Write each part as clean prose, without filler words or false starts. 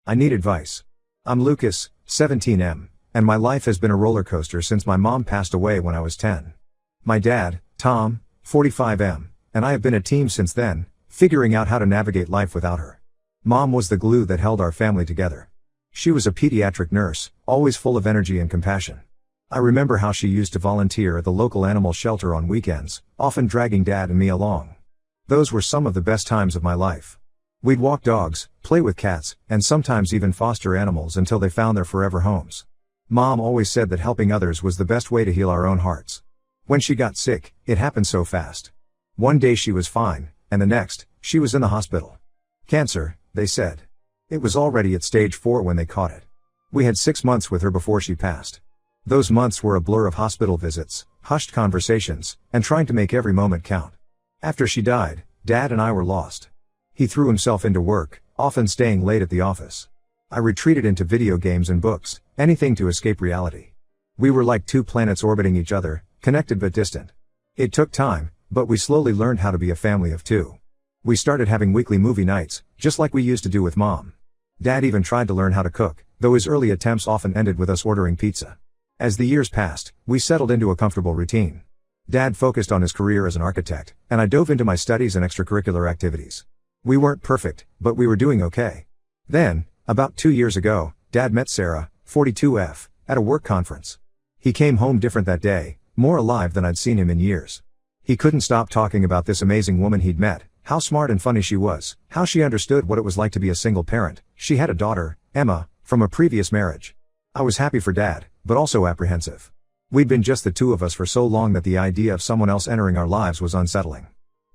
I need advice. I'm Lucas, 17M, and my life has been a roller coaster since my mom passed away when I was 10. My dad, Tom, 45M, and I have been a team since then, figuring out how to navigate life without her. Mom was the glue that held our family together. She was a pediatric nurse, always full of energy and compassion. I remember how she used to volunteer at the local animal shelter on weekends, often dragging Dad and me along. Those were some of the best times of my life. We'd walk dogs, play with cats, and sometimes even foster animals until they found their forever homes. Mom always said that helping others was the best way to heal our own hearts. When she got sick, it happened so fast. One day she was fine, and the next, she was in the hospital. Cancer, they said. It was already at stage 4 when they caught it. We had 6 months with her before she passed. Those months were a blur of hospital visits, hushed conversations, and trying to make every moment count. After she died, Dad and I were lost. He threw himself into work, often staying late at the office. I retreated into video games and books, anything to escape reality. We were like two planets orbiting each other, connected but distant. It took time, but we slowly learned how to be a family of two. We started having weekly movie nights, just like we used to do with Mom. Dad even tried to learn how to cook, though his early attempts often ended with us ordering pizza. As the years passed, we settled into a comfortable routine. Dad focused on his career as an architect, and I dove into my studies and extracurricular activities. We weren't perfect, but we were doing okay. Then, about 2 years ago, Dad met Sarah, 42F, at a work conference. He came home different that day, more alive than I'd seen him in years. He couldn't stop talking about this amazing woman he'd met, how smart and funny she was, how she understood what it was like to be a single parent. She had a daughter, Emma, from a previous marriage. I was happy for Dad, but also apprehensive. We'd been just the two of us for so long that the idea of someone else entering our lives was unsettling.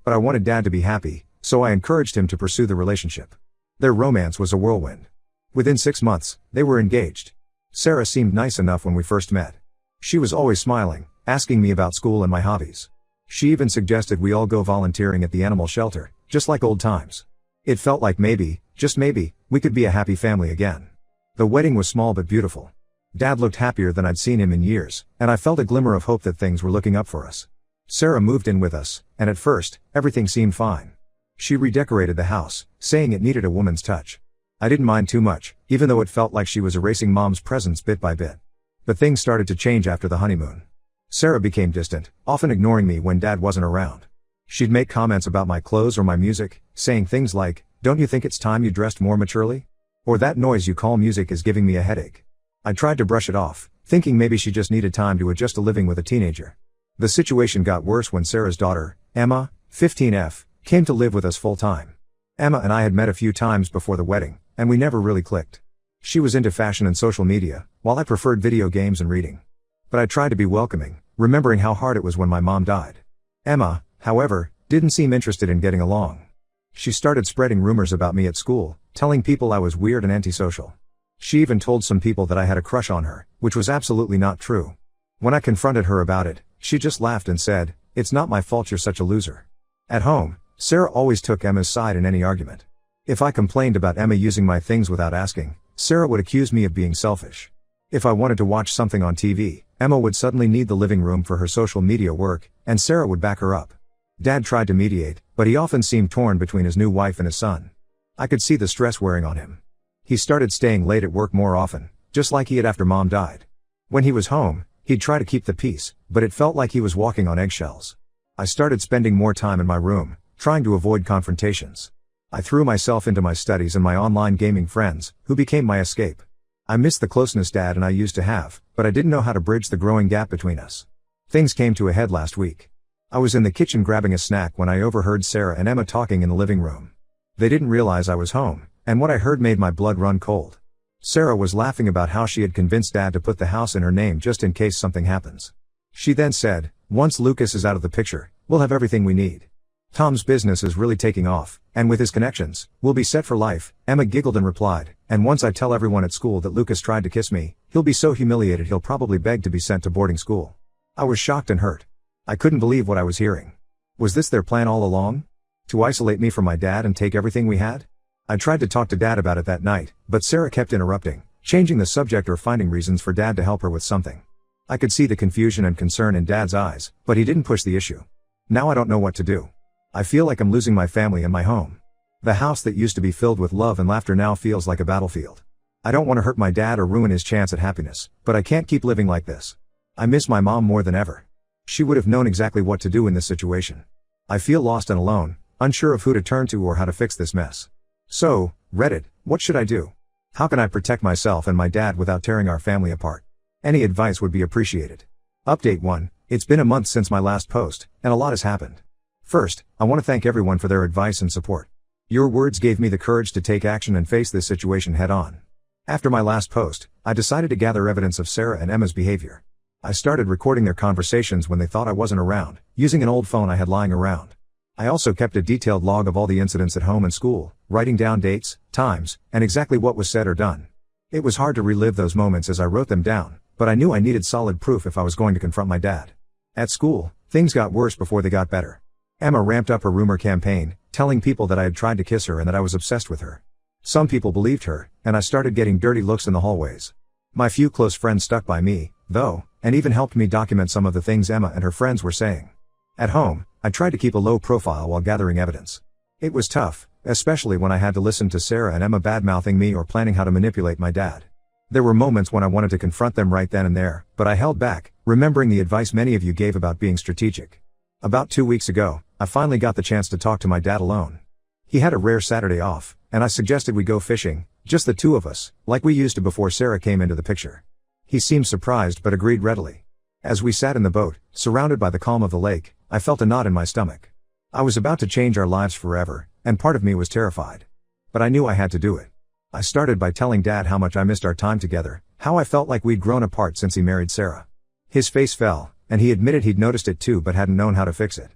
But I wanted Dad to be happy, so I encouraged him to pursue the relationship. Their romance was a whirlwind. Within 6 months, they were engaged. Sarah seemed nice enough when we first met. She was always smiling, asking me about school and my hobbies. She even suggested we all go volunteering at the animal shelter, just like old times. It felt like maybe, just maybe, we could be a happy family again. The wedding was small but beautiful. Dad looked happier than I'd seen him in years, and I felt a glimmer of hope that things were looking up for us. Sarah moved in with us, and at first, everything seemed fine. She redecorated the house, saying it needed a woman's touch. I didn't mind too much, even though it felt like she was erasing Mom's presence bit by bit. But things started to change after the honeymoon. Sarah became distant, often ignoring me when Dad wasn't around. She'd make comments about my clothes or my music, saying things like, "Don't you think it's time you dressed more maturely?" Or "That noise you call music is giving me a headache." I tried to brush it off, thinking maybe she just needed time to adjust to living with a teenager. The situation got worse when Sarah's daughter, Emma, 15F, came to live with us full-time. Emma and I had met a few times before the wedding, and we never really clicked. She was into fashion and social media, while I preferred video games and reading. But I tried to be welcoming, remembering how hard it was when my mom died. Emma, however, didn't seem interested in getting along. She started spreading rumors about me at school, telling people I was weird and antisocial. She even told some people that I had a crush on her, which was absolutely not true. When I confronted her about it, she just laughed and said, "It's not my fault you're such a loser." At home, Sarah always took Emma's side in any argument. If I complained about Emma using my things without asking, Sarah would accuse me of being selfish. If I wanted to watch something on TV, Emma would suddenly need the living room for her social media work, and Sarah would back her up. Dad tried to mediate, but he often seemed torn between his new wife and his son. I could see the stress wearing on him. He started staying late at work more often, just like he had after Mom died. When he was home, he'd try to keep the peace, but it felt like he was walking on eggshells. I started spending more time in my room, trying to avoid confrontations. I threw myself into my studies and my online gaming friends, who became my escape. I missed the closeness Dad and I used to have, but I didn't know how to bridge the growing gap between us. Things came to a head last week. I was in the kitchen grabbing a snack when I overheard Sarah and Emma talking in the living room. They didn't realize I was home, and what I heard made my blood run cold. Sarah was laughing about how she had convinced Dad to put the house in her name just in case something happens. She then said, "Once Lucas is out of the picture, we'll have everything we need. Tom's business is really taking off, and with his connections, we'll be set for life." Emma giggled and replied, "And once I tell everyone at school that Lucas tried to kiss me, he'll be so humiliated he'll probably beg to be sent to boarding school." I was shocked and hurt. I couldn't believe what I was hearing. Was this their plan all along? To isolate me from my dad and take everything we had? I tried to talk to Dad about it that night, but Sarah kept interrupting, changing the subject or finding reasons for Dad to help her with something. I could see the confusion and concern in Dad's eyes, but he didn't push the issue. Now I don't know what to do. I feel like I'm losing my family and my home. The house that used to be filled with love and laughter now feels like a battlefield. I don't want to hurt my dad or ruin his chance at happiness, but I can't keep living like this. I miss my mom more than ever. She would have known exactly what to do in this situation. I feel lost and alone, unsure of who to turn to or how to fix this mess. So, Reddit, what should I do? How can I protect myself and my dad without tearing our family apart? Any advice would be appreciated. Update 1. It's been a month since my last post, and a lot has happened. First, I want to thank everyone for their advice and support. Your words gave me the courage to take action and face this situation head on. After my last post, I decided to gather evidence of Sarah and Emma's behavior. I started recording their conversations when they thought I wasn't around, using an old phone I had lying around. I also kept a detailed log of all the incidents at home and school, writing down dates, times, and exactly what was said or done. It was hard to relive those moments as I wrote them down, but I knew I needed solid proof if I was going to confront my dad. At school, things got worse before they got better. Emma ramped up her rumor campaign, telling people that I had tried to kiss her and that I was obsessed with her. Some people believed her, and I started getting dirty looks in the hallways. My few close friends stuck by me, though, and even helped me document some of the things Emma and her friends were saying. At home, I tried to keep a low profile while gathering evidence. It was tough, especially when I had to listen to Sarah and Emma badmouthing me or planning how to manipulate my dad. There were moments when I wanted to confront them right then and there, but I held back, remembering the advice many of you gave about being strategic. About 2 weeks ago, I finally got the chance to talk to my dad alone. He had a rare Saturday off, and I suggested we go fishing, just the two of us, like we used to before Sarah came into the picture. He seemed surprised but agreed readily. As we sat in the boat, surrounded by the calm of the lake, I felt a knot in my stomach. I was about to change our lives forever, and part of me was terrified. But I knew I had to do it. I started by telling Dad how much I missed our time together, how I felt like we'd grown apart since he married Sarah. His face fell, and he admitted he'd noticed it too but hadn't known how to fix it.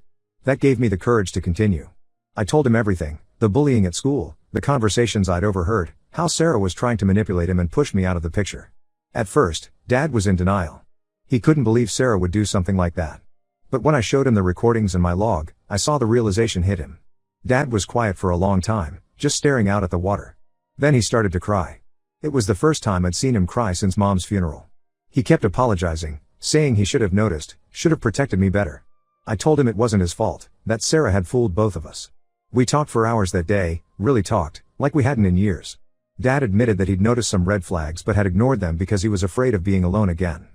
That gave me the courage to continue. I told him everything, the bullying at school, the conversations I'd overheard, how Sarah was trying to manipulate him and push me out of the picture. At first, Dad was in denial. He couldn't believe Sarah would do something like that. But when I showed him the recordings and my log, I saw the realization hit him. Dad was quiet for a long time, just staring out at the water. Then he started to cry. It was the first time I'd seen him cry since Mom's funeral. He kept apologizing, saying he should have noticed, should have protected me better. I told him it wasn't his fault, that Sarah had fooled both of us. We talked for hours that day, really talked, like we hadn't in years. Dad admitted that he'd noticed some red flags but had ignored them because he was afraid of being alone again.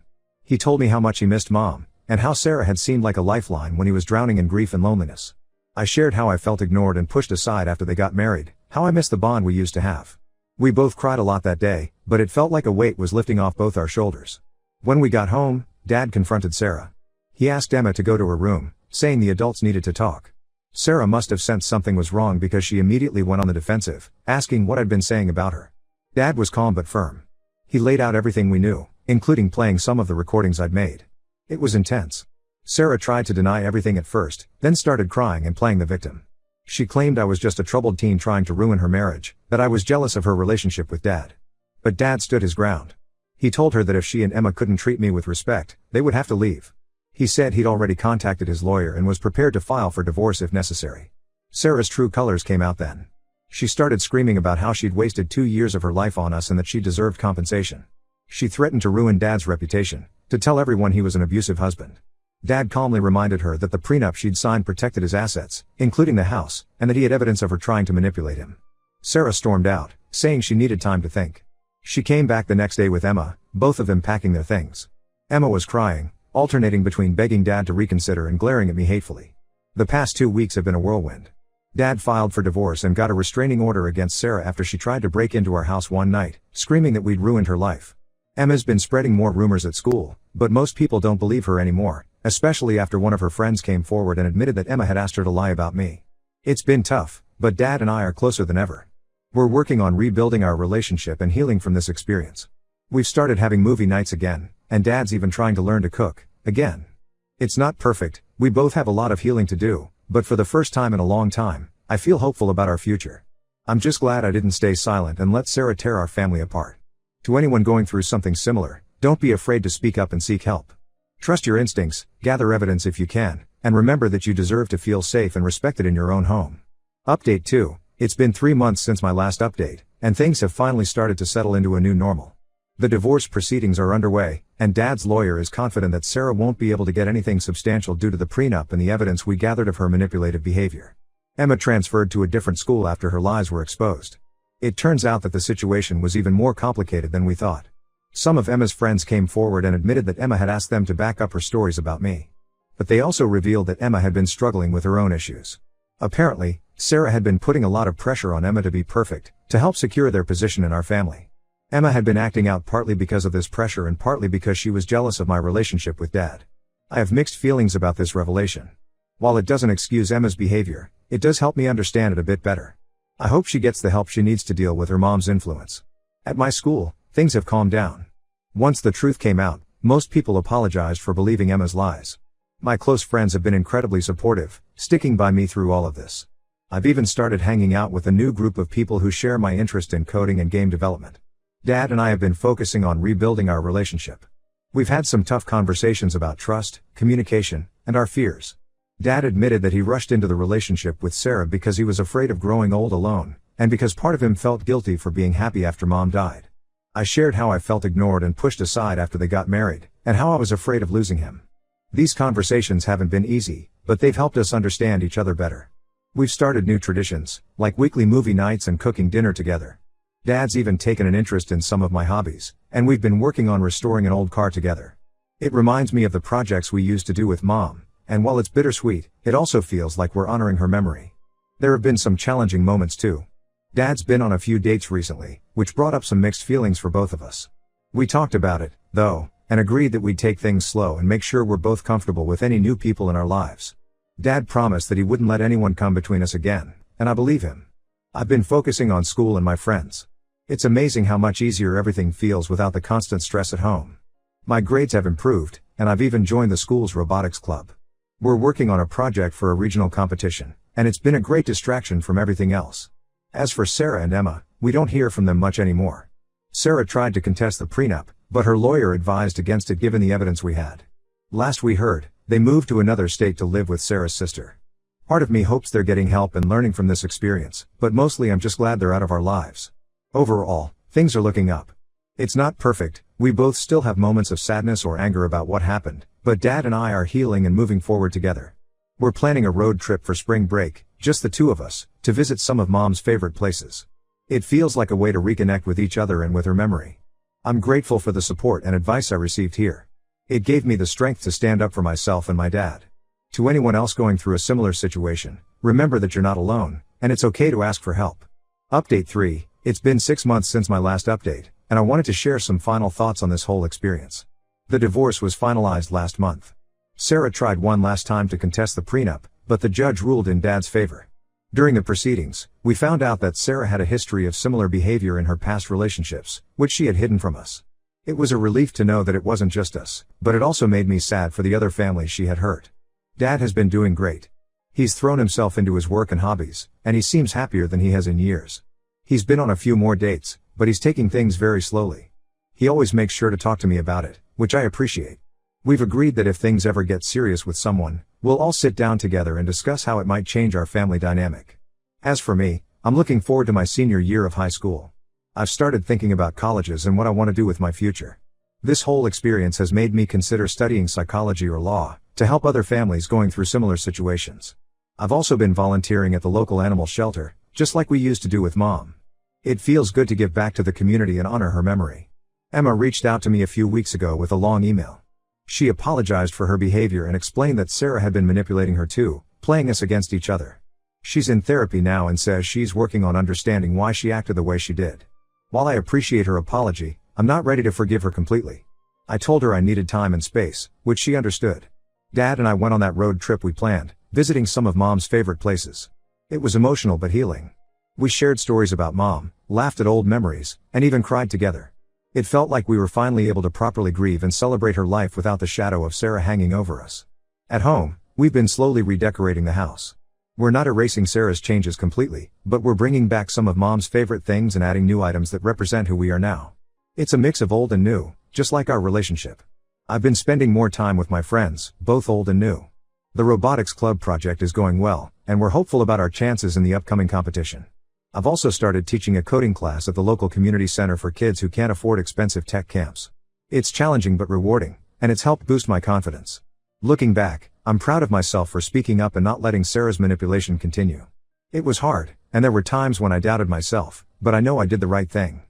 He told me how much he missed Mom, and how Sarah had seemed like a lifeline when he was drowning in grief and loneliness. I shared how I felt ignored and pushed aside after they got married, how I missed the bond we used to have. We both cried a lot that day, but it felt like a weight was lifting off both our shoulders. When we got home, Dad confronted Sarah. He asked Emma to go to her room, saying the adults needed to talk. Sarah must have sensed something was wrong because she immediately went on the defensive, asking what I'd been saying about her. Dad was calm but firm. He laid out everything we knew, including playing some of the recordings I'd made. It was intense. Sarah tried to deny everything at first, then started crying and playing the victim. She claimed I was just a troubled teen trying to ruin her marriage, that I was jealous of her relationship with Dad. But Dad stood his ground. He told her that if she and Emma couldn't treat me with respect, they would have to leave. He said he'd already contacted his lawyer and was prepared to file for divorce if necessary. Sarah's true colors came out then. She started screaming about how she'd wasted 2 years of her life on us and that she deserved compensation. She threatened to ruin Dad's reputation, to tell everyone he was an abusive husband. Dad calmly reminded her that the prenup she'd signed protected his assets, including the house, and that he had evidence of her trying to manipulate him. Sarah stormed out, saying she needed time to think. She came back the next day with Emma, both of them packing their things. Emma was crying, alternating between begging Dad to reconsider and glaring at me hatefully. The past 2 weeks have been a whirlwind. Dad filed for divorce and got a restraining order against Sarah after she tried to break into our house one night, screaming that we'd ruined her life. Emma's been spreading more rumors at school, but most people don't believe her anymore, especially after one of her friends came forward and admitted that Emma had asked her to lie about me. It's been tough, but Dad and I are closer than ever. We're working on rebuilding our relationship and healing from this experience. We've started having movie nights again, and Dad's even trying to learn to cook, again. It's not perfect, we both have a lot of healing to do, but for the first time in a long time, I feel hopeful about our future. I'm just glad I didn't stay silent and let Sarah tear our family apart. To anyone going through something similar, don't be afraid to speak up and seek help. Trust your instincts, gather evidence if you can, and remember that you deserve to feel safe and respected in your own home. Update 2. It's been 3 months since my last update, and things have finally started to settle into a new normal. The divorce proceedings are underway, and Dad's lawyer is confident that Sarah won't be able to get anything substantial due to the prenup and the evidence we gathered of her manipulative behavior. Emma transferred to a different school after her lies were exposed. It turns out that the situation was even more complicated than we thought. Some of Emma's friends came forward and admitted that Emma had asked them to back up her stories about me. But they also revealed that Emma had been struggling with her own issues. Apparently, Sarah had been putting a lot of pressure on Emma to be perfect, to help secure their position in our family. Emma had been acting out partly because of this pressure and partly because she was jealous of my relationship with Dad. I have mixed feelings about this revelation. While it doesn't excuse Emma's behavior, it does help me understand it a bit better. I hope she gets the help she needs to deal with her mom's influence. At my school, things have calmed down. Once the truth came out, most people apologized for believing Emma's lies. My close friends have been incredibly supportive, sticking by me through all of this. I've even started hanging out with a new group of people who share my interest in coding and game development. Dad and I have been focusing on rebuilding our relationship. We've had some tough conversations about trust, communication, and our fears. Dad admitted that he rushed into the relationship with Sarah because he was afraid of growing old alone, and because part of him felt guilty for being happy after Mom died. I shared how I felt ignored and pushed aside after they got married, and how I was afraid of losing him. These conversations haven't been easy, but they've helped us understand each other better. We've started new traditions, like weekly movie nights and cooking dinner together. Dad's even taken an interest in some of my hobbies, and we've been working on restoring an old car together. It reminds me of the projects we used to do with Mom, and while it's bittersweet, it also feels like we're honoring her memory. There have been some challenging moments too. Dad's been on a few dates recently, which brought up some mixed feelings for both of us. We talked about it, though, and agreed that we'd take things slow and make sure we're both comfortable with any new people in our lives. Dad promised that he wouldn't let anyone come between us again, and I believe him. I've been focusing on school and my friends. It's amazing how much easier everything feels without the constant stress at home. My grades have improved, and I've even joined the school's robotics club. We're working on a project for a regional competition, and it's been a great distraction from everything else. As for Sarah and Emma, we don't hear from them much anymore. Sarah tried to contest the prenup, but her lawyer advised against it given the evidence we had. Last we heard, they moved to another state to live with Sarah's sister. Part of me hopes they're getting help and learning from this experience, but mostly I'm just glad they're out of our lives. Overall, things are looking up. It's not perfect, we both still have moments of sadness or anger about what happened, but Dad and I are healing and moving forward together. We're planning a road trip for spring break, just the two of us, to visit some of Mom's favorite places. It feels like a way to reconnect with each other and with her memory. I'm grateful for the support and advice I received here. It gave me the strength to stand up for myself and my dad. To anyone else going through a similar situation, remember that you're not alone, and it's okay to ask for help. Update 3, it's been 6 months since my last update, and I wanted to share some final thoughts on this whole experience. The divorce was finalized last month. Sarah tried one last time to contest the prenup, but the judge ruled in Dad's favor. During the proceedings, we found out that Sarah had a history of similar behavior in her past relationships, which she had hidden from us. It was a relief to know that it wasn't just us, but it also made me sad for the other families she had hurt. Dad has been doing great. He's thrown himself into his work and hobbies, and he seems happier than he has in years. He's been on a few more dates, but he's taking things very slowly. He always makes sure to talk to me about it, which I appreciate. We've agreed that if things ever get serious with someone, we'll all sit down together and discuss how it might change our family dynamic. As for me, I'm looking forward to my senior year of high school. I've started thinking about colleges and what I want to do with my future. This whole experience has made me consider studying psychology or law, to help other families going through similar situations. I've also been volunteering at the local animal shelter, just like we used to do with Mom. It feels good to give back to the community and honor her memory. Emma reached out to me a few weeks ago with a long email. She apologized for her behavior and explained that Sarah had been manipulating her too, playing us against each other. She's in therapy now and says she's working on understanding why she acted the way she did. While I appreciate her apology, I'm not ready to forgive her completely. I told her I needed time and space, which she understood. Dad and I went on that road trip we planned, visiting some of Mom's favorite places. It was emotional but healing. We shared stories about Mom, laughed at old memories, and even cried together. It felt like we were finally able to properly grieve and celebrate her life without the shadow of Sarah hanging over us. At home, we've been slowly redecorating the house. We're not erasing Sarah's changes completely, but we're bringing back some of Mom's favorite things and adding new items that represent who we are now. It's a mix of old and new, just like our relationship. I've been spending more time with my friends, both old and new. The robotics club project is going well, and we're hopeful about our chances in the upcoming competition. I've also started teaching a coding class at the local community center for kids who can't afford expensive tech camps. It's challenging but rewarding, and it's helped boost my confidence. Looking back, I'm proud of myself for speaking up and not letting Sarah's manipulation continue. It was hard, and there were times when I doubted myself, but I know I did the right thing.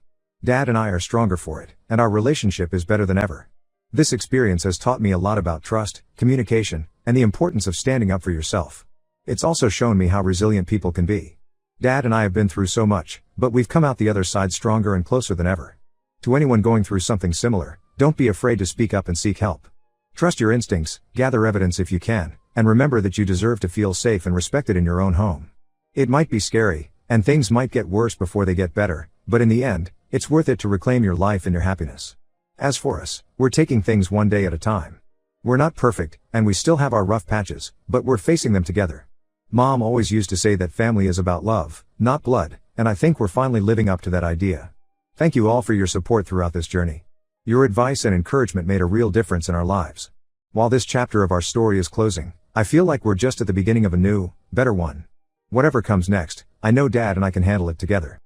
Dad and I are stronger for it, and our relationship is better than ever. This experience has taught me a lot about trust, communication, and the importance of standing up for yourself. It's also shown me how resilient people can be. Dad and I have been through so much, but we've come out the other side stronger and closer than ever. To anyone going through something similar, don't be afraid to speak up and seek help. Trust your instincts, gather evidence if you can, and remember that you deserve to feel safe and respected in your own home. It might be scary, and things might get worse before they get better, but in the end, it's worth it to reclaim your life and your happiness. As for us, we're taking things one day at a time. We're not perfect, and we still have our rough patches, but we're facing them together. Mom always used to say that family is about love, not blood, and I think we're finally living up to that idea. Thank you all for your support throughout this journey. Your advice and encouragement made a real difference in our lives. While this chapter of our story is closing, I feel like we're just at the beginning of a new, better one. Whatever comes next, I know Dad and I can handle it together.